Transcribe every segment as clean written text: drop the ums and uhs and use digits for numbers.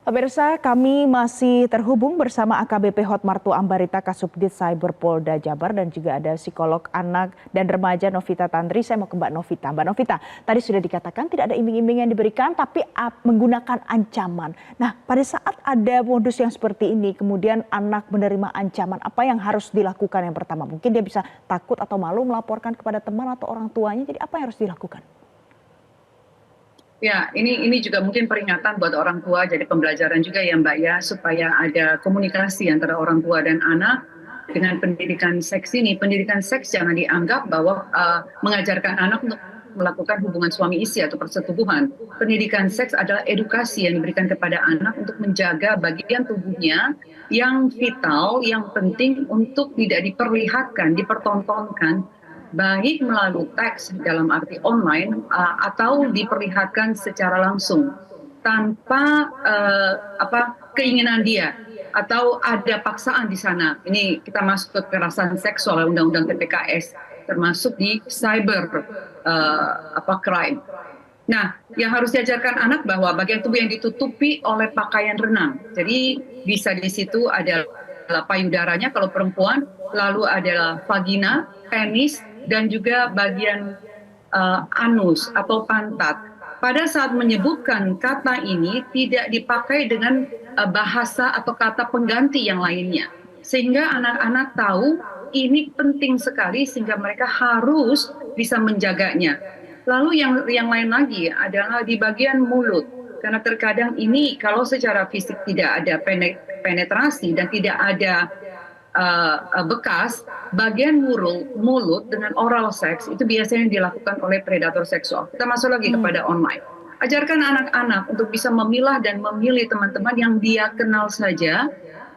Pemirsa, kami masih terhubung bersama AKBP Hotmarto Ambarita Kasubdit Cyber Polda Jabar dan juga ada psikolog anak dan remaja Novita Tantri. Saya mau ke Mbak Novita. Mbak Novita, tadi sudah dikatakan tidak ada iming-iming yang diberikan tapi menggunakan ancaman. Nah, pada saat ada modus yang seperti ini, kemudian anak menerima ancaman, apa yang harus dilakukan yang pertama? Mungkin dia bisa takut atau malu melaporkan kepada teman atau orang tuanya, jadi apa yang harus dilakukan? Ya, ini juga mungkin peringatan buat orang tua, jadi pembelajaran juga ya Mbak ya, supaya ada komunikasi antara orang tua dan anak dengan pendidikan seks ini. Pendidikan seks jangan dianggap bahwa mengajarkan anak untuk melakukan hubungan suami istri atau persetubuhan. Pendidikan seks adalah edukasi yang diberikan kepada anak untuk menjaga bagian tubuhnya yang vital, yang penting untuk tidak diperlihatkan, dipertontonkan, baik melalui teks dalam arti online atau diperlihatkan secara langsung tanpa keinginan dia atau ada paksaan di sana. Ini kita masuk ke kekerasan seksual undang-undang TPKS termasuk di cyber crime. Nah, yang harus diajarkan anak bahwa bagian tubuh yang ditutupi oleh pakaian renang. Jadi bisa di situ adalah payudaranya kalau perempuan, lalu adalah vagina, penis, dan juga bagian anus atau pantat. Pada saat menyebutkan kata ini tidak dipakai dengan bahasa atau kata pengganti yang lainnya. Sehingga anak-anak tahu ini penting sekali sehingga mereka harus bisa menjaganya. Lalu yang lain lagi adalah di bagian mulut. Karena terkadang ini kalau secara fisik tidak ada penetrasi dan tidak ada bekas, bagian mulut dengan oral seks itu biasanya dilakukan oleh predator seksual. Kita masuk lagi kepada online. Ajarkan anak-anak untuk bisa memilah dan memilih teman-teman yang dia kenal saja,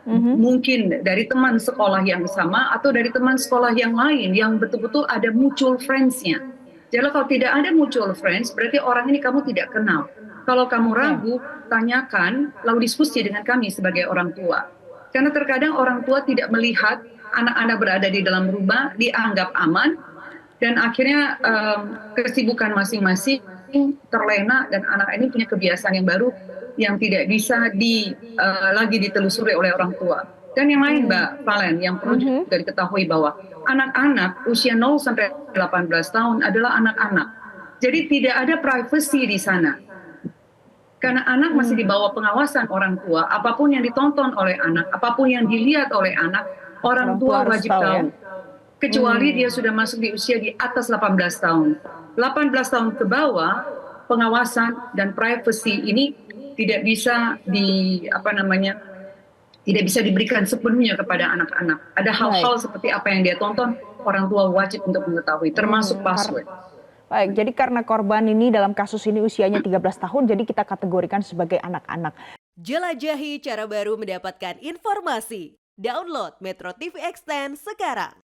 mungkin dari teman sekolah yang sama atau dari teman sekolah yang lain yang betul-betul ada mutual friends-nya. Jadi kalau tidak ada mutual friends, berarti orang ini kamu tidak kenal. Kalau kamu ragu, tanyakan, lalu diskusi dengan kami sebagai orang tua. Karena terkadang orang tua tidak melihat anak-anak berada di dalam rumah, dianggap aman, dan akhirnya kesibukan masing-masing terlena dan anak ini punya kebiasaan yang baru yang tidak bisa lagi ditelusuri oleh orang tua. Dan yang lain Mbak Valen, yang perlu juga diketahui bahwa anak-anak usia 0 sampai 18 tahun adalah anak-anak. Jadi tidak ada privacy di sana. Karena anak masih di bawah pengawasan orang tua, apapun yang ditonton oleh anak, apapun yang dilihat oleh anak, orang tua wajib tahu. Kecuali dia sudah masuk di usia di atas 18 tahun. 18 tahun ke bawah, pengawasan dan privacy ini tidak bisa tidak bisa diberikan sepenuhnya kepada anak-anak. Ada hal-hal seperti apa yang dia tonton, orang tua wajib untuk mengetahui, termasuk password. Baik, jadi karena korban ini dalam kasus ini usianya 13 tahun, jadi kita kategorikan sebagai anak-anak. Jelajahi cara baru mendapatkan informasi. Download Metro TV Extend sekarang.